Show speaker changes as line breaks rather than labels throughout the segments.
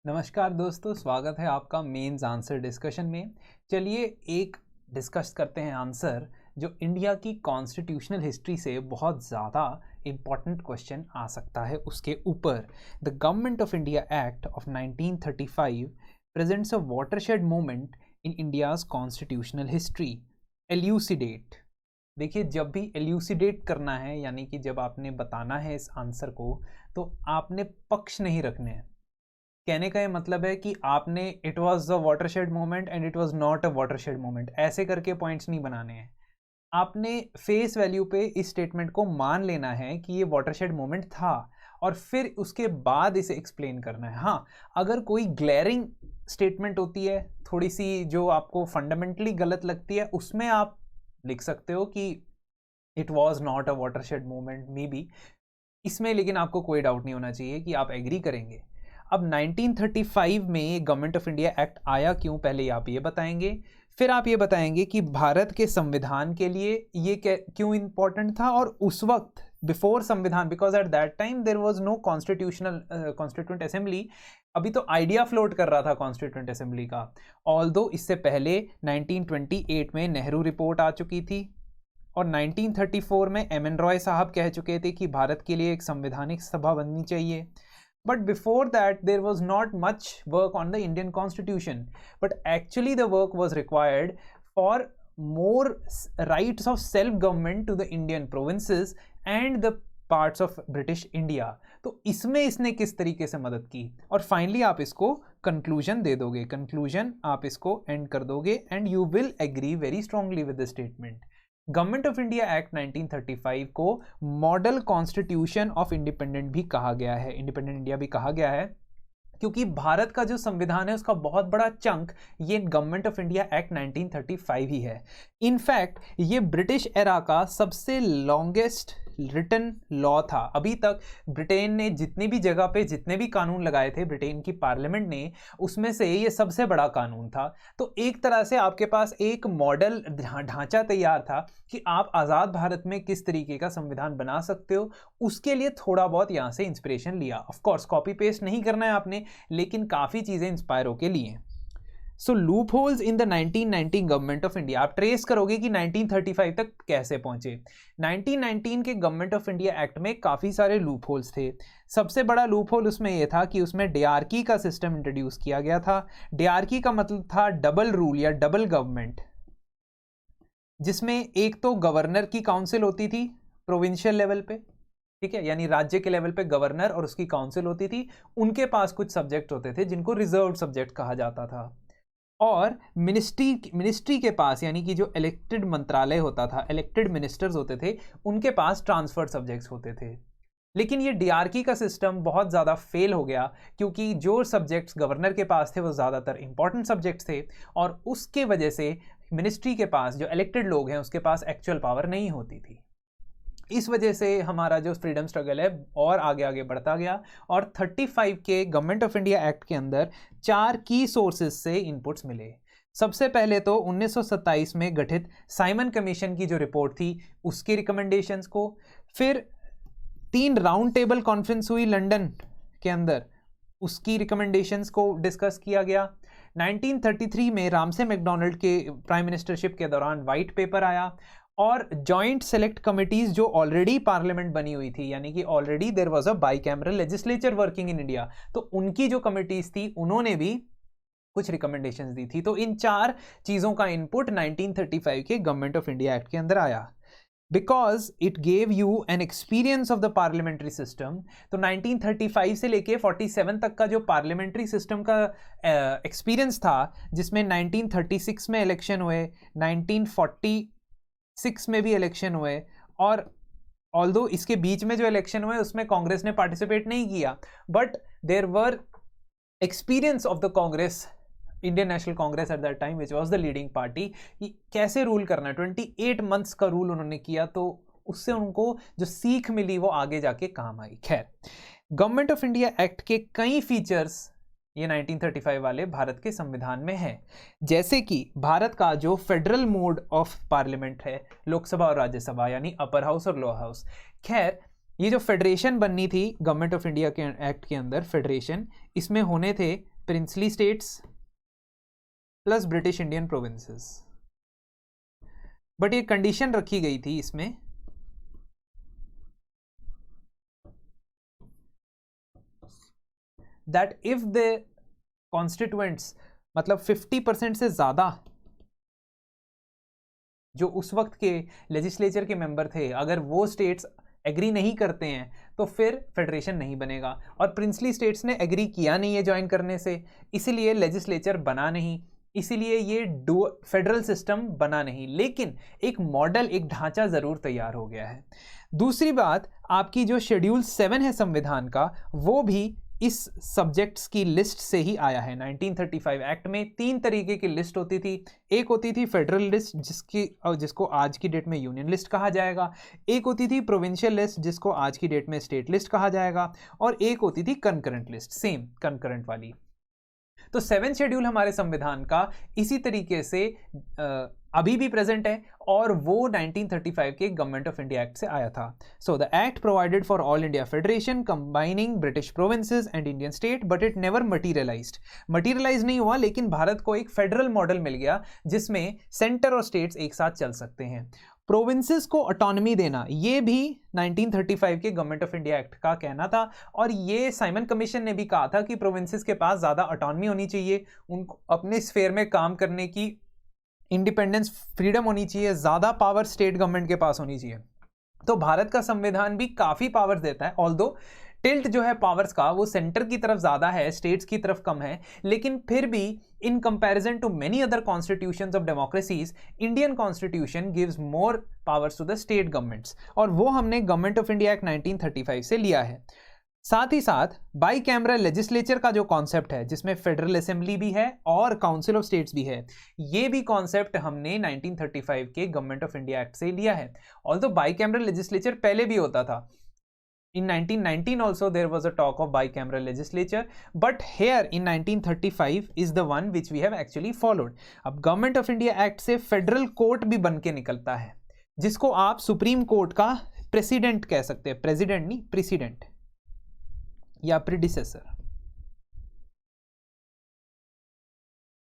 नमस्कार दोस्तों, स्वागत है आपका मेंस आंसर डिस्कशन में। चलिए एक डिस्कस करते हैं आंसर जो इंडिया की कॉन्स्टिट्यूशनल हिस्ट्री से बहुत ज़्यादा इम्पॉर्टेंट क्वेश्चन आ सकता है उसके ऊपर। The Government of India act of 1935 presents a watershed moment in India's constitutional history. Elucidate. देखिए, जब भी एल्यूसिडेट करना है यानी कि जब आपने बताना है इस आंसर को, तो आपने पक्ष नहीं रखने हैं। कहने का ये मतलब है कि आपने it was a watershed moment and it was not a watershed moment ऐसे करके पॉइंट्स नहीं बनाने हैं। आपने फेस वैल्यू पे इस स्टेटमेंट को मान लेना है कि ये वाटरशेड मोमेंट था और फिर उसके बाद इसे एक्सप्लेन करना है। हाँ, अगर कोई ग्लेरिंग स्टेटमेंट होती है थोड़ी सी जो आपको फंडामेंटली गलत लगती है, उसमें आप लिख सकते हो कि it was not a watershed moment may be. इसमें लेकिन आपको कोई डाउट नहीं होना चाहिए कि आप एग्री करेंगे। अब 1935 में गवर्नमेंट ऑफ इंडिया एक्ट आया क्यों, पहले आप ये बताएंगे, फिर आप ये बताएंगे कि भारत के संविधान के लिए ये क्यों इम्पोर्टेंट था। और उस वक्त बिफोर संविधान, because at that time there was no constituent assembly. अभी तो आइडिया फ्लोट कर रहा था कॉन्स्टिट्यूएंट असेंबली का। ऑल्दो इससे पहले 1928 में नेहरू रिपोर्ट आ चुकी थी और 1934 में एम.एन. रॉय साहब कह चुके थे कि भारत के लिए एक संवैधानिक सभा बननी चाहिए। But before that, there was not much work on the Indian Constitution. But actually, the work was required for more rights of self-government to the Indian provinces and the parts of British India. तो इसमें इसने किस तरीके से मदद की, और finally आप इसको कंक्लूजन दे दोगे, कंक्लूजन आप इसको एंड कर दोगे, and you will agree very strongly with the statement. Government of India act 1935 को मॉडल कॉन्स्टिट्यूशन ऑफ इंडिपेंडेंट भी कहा गया है, इंडिपेंडेंट इंडिया भी कहा गया है, क्योंकि भारत का जो संविधान है उसका बहुत बड़ा चंक ये गवर्नमेंट ऑफ इंडिया एक्ट 1935 ही है। इनफैक्ट ये ब्रिटिश एरा का सबसे लॉन्गेस्ट रिटन लॉ था। अभी तक ब्रिटेन ने जितनी भी जगह पे जितने भी कानून लगाए थे ब्रिटेन की पार्लियामेंट ने, उसमें से ये सबसे बड़ा कानून था। तो एक तरह से आपके पास एक मॉडल ढांचा तैयार था कि आप आज़ाद भारत में किस तरीके का संविधान बना सकते हो। उसके लिए थोड़ा बहुत यहाँ से इंस्पिरेशन लिया। ऑफ कोर्स कॉपी पेस्ट नहीं करना है आपने, लेकिन काफ़ी चीज़ें इंस्पायर होके लिए। So loop holes in the 1990 Government of India, आप ट्रेस करोगे कि 1935 तक कैसे पहुंचे। 1919 के गवर्नमेंट ऑफ इंडिया एक्ट में काफ़ी सारे लूप होल्स थे। सबसे बड़ा लूप होल उसमें यह था कि उसमें डियार्की का सिस्टम इंट्रोड्यूस किया गया था। डियार्की का मतलब था डबल रूल या डबल गवर्नमेंट, जिसमें एक तो गवर्नर की काउंसिल होती थी प्रोविंशियल लेवल पे, ठीक है, यानी राज्य के लेवल पे गवर्नर और उसकी काउंसिल होती थी। उनके पास कुछ सब्जेक्ट होते थे जिनको रिजर्व्ड सब्जेक्ट कहा जाता था, और मिनिस्ट्री के पास यानी कि जो इलेक्टेड मंत्रालय होता था, इलेक्टेड मिनिस्टर्स होते थे, उनके पास ट्रांसफर्ड सब्जेक्ट्स होते थे। लेकिन ये डीआरकी का सिस्टम बहुत ज़्यादा फेल हो गया, क्योंकि जो सब्जेक्ट्स गवर्नर के पास थे वो ज़्यादातर इंपॉर्टेंट सब्जेक्ट्स थे, और उसके वजह से मिनिस्ट्री के पास जो इलेक्टेड लोग हैं उसके पास एक्चुअल पावर नहीं होती थी। इस वजह से हमारा जो फ्रीडम स्ट्रगल है और आगे आगे बढ़ता गया, और 35 के गवर्नमेंट ऑफ इंडिया एक्ट के अंदर 4 की सोर्सेज से इनपुट्स मिले। सबसे पहले तो 1927 में गठित साइमन कमीशन की जो रिपोर्ट थी उसकी रिकमेंडेशंस को, फिर 3 राउंड टेबल कॉन्फ्रेंस हुई लंदन के अंदर, उसकी रिकमेंडेशंस को डिस्कस किया गया। 1933 में रामसे मैकडोनल्ड के प्राइम मिनिस्टरशिप के दौरान वाइट पेपर आया, और जॉइंट सेलेक्ट कमिटीज जो ऑलरेडी पार्लियामेंट बनी हुई थी, यानी कि already there was a bicameral legislature working in India, तो उनकी जो कमिटीज थी उन्होंने भी कुछ रिकमेंडेशंस दी थी। तो इन 4 चीज़ों का इनपुट 1935 के गवर्नमेंट ऑफ इंडिया एक्ट के अंदर आया। Because it gave you an experience of the parliamentary system, तो 1935 से लेके 47 तक का जो पार्लियामेंट्री सिस्टम का एक्सपीरियंस था, जिसमें 1936 में इलेक्शन हुए, 1946 में भी इलेक्शन हुए, और ऑल्दो इसके बीच में जो इलेक्शन हुए उसमें कांग्रेस ने पार्टिसिपेट नहीं किया, but there were experience of the Congress, Indian National Congress at that time which was the leading party, कि कैसे रूल करना है। 28 मंथ्स का रूल उन्होंने किया, तो उससे उनको जो सीख मिली वो आगे जाके काम आई। खैर, गवर्नमेंट ऑफ इंडिया एक्ट के कई फीचर्स ये 1935 वाले भारत के संविधान में है, जैसे कि भारत का जो फेडरल मोड ऑफ पार्लियामेंट है, लोकसभा और राज्यसभा, यानी अपर हाउस और लोअर हाउस। खैर, ये जो फेडरेशन बननी थी गवर्नमेंट ऑफ इंडिया के एक्ट के अंदर, फेडरेशन, इसमें होने थे princely states plus British Indian provinces. But ये कंडीशन रखी गई थी इसमें दैट इफ द कॉन्स्टिट्यूएंट्स, मतलब 50% से ज्यादा जो उस वक्त के लेजिस्लेचर के मेंबर थे, अगर वो स्टेट्स एग्री नहीं करते हैं तो फिर फेडरेशन नहीं बनेगा। और प्रिंसली स्टेट्स ने एग्री किया नहीं है ज्वाइन करने से, इसीलिए लेजिस्लेचर बना नहीं, इसीलिए ये फेडरल सिस्टम बना नहीं, लेकिन एक मॉडल, एक ढांचा जरूर तैयार हो गया है। दूसरी बात, आपकी जो शेड्यूल 7 है संविधान का, वो भी इस सब्जेक्ट्स की लिस्ट से ही आया है। 1935 एक्ट में 3 तरीके की लिस्ट होती थी। एक होती थी फेडरल लिस्ट, जिसको आज की डेट में यूनियन लिस्ट कहा जाएगा। एक होती थी प्रोविंशियल लिस्ट, जिसको आज की डेट में स्टेट लिस्ट कहा जाएगा। और एक होती थी कंकरेंट लिस्ट, सेम कंकरेंट वाली। तो 7 शेड्यूल हमारे संविधान का इसी तरीके से अभी भी प्रेजेंट है, और वो 1935 के गवर्नमेंट ऑफ इंडिया एक्ट से आया था। So the act provided for all India federation combining British provinces and Indian state, but it never materialise नहीं हुआ, लेकिन भारत को एक फेडरल मॉडल मिल गया जिसमें सेंटर और स्टेट्स एक साथ चल सकते हैं। प्रोविंसेस को ऑटोनॉमी देना, ये भी 1935 के गवर्नमेंट ऑफ इंडिया एक्ट का कहना था, और ये साइमन कमीशन ने भी कहा था कि प्रोविंसेस के पास ज़्यादा ऑटोनॉमी होनी चाहिए, उनको अपने स्फेयर में काम करने की इंडिपेंडेंस, फ्रीडम होनी चाहिए, ज़्यादा पावर स्टेट गवर्नमेंट के पास होनी चाहिए। तो भारत का संविधान भी काफ़ी पावर्स देता है, ऑल्दो टिल्ट जो है पावर्स का वो सेंटर की तरफ ज़्यादा है, स्टेट्स की तरफ कम है, लेकिन फिर भी in comparison to many other constitutions of democracies, Indian constitution gives more powers to the state governments, और वो हमने गवर्नमेंट ऑफ इंडिया एक्ट 1935 से लिया है। साथ ही साथ बाई कैमरा लेजिस्लेचर का जो कॉन्सेप्ट है, जिसमें फेडरल असेंबली भी है और काउंसिल ऑफ स्टेट्स भी है, ये भी कॉन्सेप्ट हमने 1935 के गवर्नमेंट ऑफ इंडिया एक्ट से लिया है। ऑल्दो बाई कैमरा लेजिस्लेचर पहले भी होता था, in 1919 also there was a talk of bicameral legislature, but here in 1935 is the one which we have actually followed. अब गवर्नमेंट ऑफ इंडिया एक्ट से federal court भी बन के निकलता है, जिसको आप सुप्रीम कोर्ट का प्रेसिडेंट कह सकते हैं, प्रेसिडेंट नहीं, प्रेसिडेंट या प्रीडिसेसर।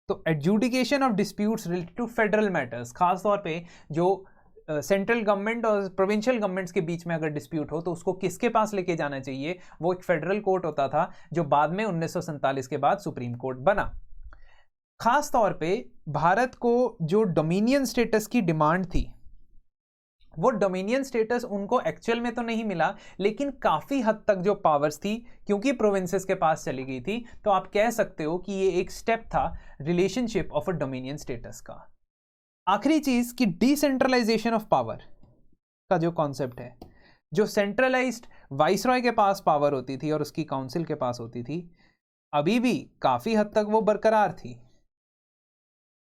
तो adjudication of disputes related to federal matters, खासतौर पे जो सेंट्रल गवर्नमेंट और प्रोविंशियल गवर्नमेंट्स के बीच में अगर डिस्प्यूट हो तो उसको किसके पास लेके जाना चाहिए, वो एक फेडरल कोर्ट होता था, जो बाद में 1947 के बाद सुप्रीम कोर्ट बना। खास तौर पे भारत को जो डोमिनियन स्टेटस की डिमांड थी, वो डोमिनियन स्टेटस उनको एक्चुअल में तो नहीं मिला, लेकिन काफी हद तक जो पावर्स थी, क्योंकि प्रोविंसेस के पास चली गई थी, तो आप कह सकते हो कि ये एक स्टेप था relationship of a dominion status का। आखिरी चीज कि डिसेंट्रलाइजेशन ऑफ पावर का जो कॉन्सेप्ट है, जो सेंट्रलाइज्ड वाइसरॉय के पास पावर होती थी और उसकी काउंसिल के पास होती थी, अभी भी काफी हद तक वो बरकरार थी।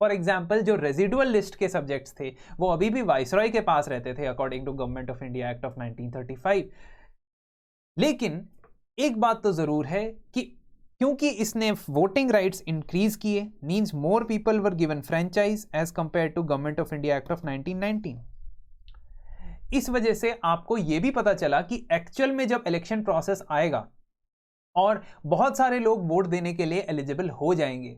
फॉर एग्जाम्पल जो रेजिडुअल लिस्ट के सब्जेक्ट्स थे वो अभी भी वाइसरॉय के पास रहते थे according to government of India act of 1935। लेकिन एक बात तो जरूर है कि क्योंकि इसने वोटिंग राइट्स इंक्रीज किए, means more people were given franchise as compare to government of India act of 1919। इस वजह से आपको यह भी पता चला कि एक्चुअल में जब इलेक्शन प्रोसेस आएगा और बहुत सारे लोग वोट देने के लिए एलिजिबल हो जाएंगे,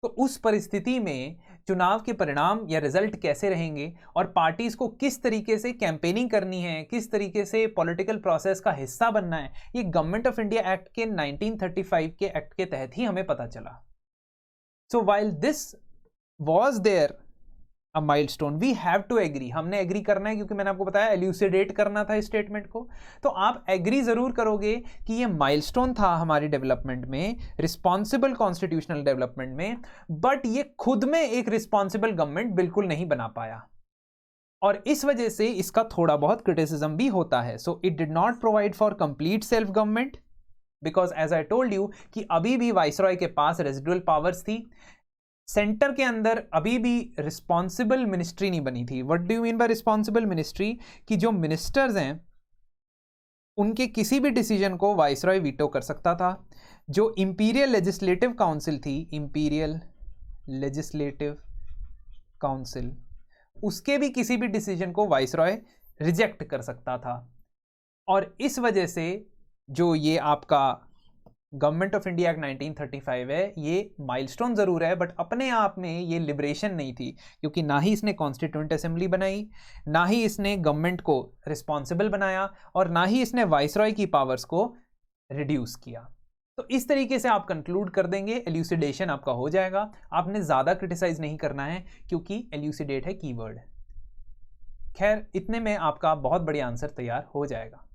तो उस परिस्थिति में चुनाव के परिणाम या रिजल्ट कैसे रहेंगे और पार्टीज को किस तरीके से कैंपेनिंग करनी है, किस तरीके से पॉलिटिकल प्रोसेस का हिस्सा बनना है, ये गवर्नमेंट ऑफ इंडिया एक्ट के 1935 के एक्ट के तहत ही हमें पता चला। So while this was there a milestone, we have to agree, हमने एग्री करना है, क्योंकि मैंने आपको बताया एल्यूसिडेट करना था इस स्टेटमेंट को, तो आप एग्री जरूर करोगे कि ये माइलस्टोन था हमारी डेवलपमेंट में, रिस्पॉन्सिबल कॉन्स्टिट्यूशनल डेवलपमेंट में, बट ये खुद में एक रिस्पॉन्सिबल गवर्नमेंट बिल्कुल नहीं बना पाया, और इस वजह से इसका थोड़ा बहुत क्रिटिसिज्म भी होता है। So it did not provide for complete self government, because as I told you कि अभी भी वाइसरॉय के पास रेजिडुअल पावर्स थी, सेंटर के अंदर अभी भी रिस्पॉन्सिबल मिनिस्ट्री नहीं बनी थी। What do you mean by responsible ministry? कि जो मिनिस्टर्स हैं उनके किसी भी डिसीजन को वाइसरॉय वीटो कर सकता था। जो इंपीरियल लेजिस्लेटिव काउंसिल थी, इंपीरियल लेजिस्लेटिव काउंसिल, उसके भी किसी भी डिसीजन को वाइसरॉय रिजेक्ट कर सकता था। और इस वजह से जो ये आपका गवर्नमेंट ऑफ इंडिया एक्ट 1935 है, ये माइलस्टोन ज़रूर है बट अपने आप में ये लिबरेशन नहीं थी, क्योंकि ना ही इसने कॉन्स्टिट्यूंट असेंबली बनाई, ना ही इसने गवर्नमेंट को रिस्पॉन्सिबल बनाया, और ना ही इसने वाइसरॉय की पावर्स को रिड्यूस किया। तो इस तरीके से आप कंक्लूड कर देंगे, एल्यूसिडेशन आपका हो जाएगा। आपने ज़्यादा क्रिटिसाइज नहीं करना है क्योंकि एल्यूसिडेट है कीवर्ड। खैर, इतने में आपका बहुत बढ़िया आंसर तैयार हो जाएगा।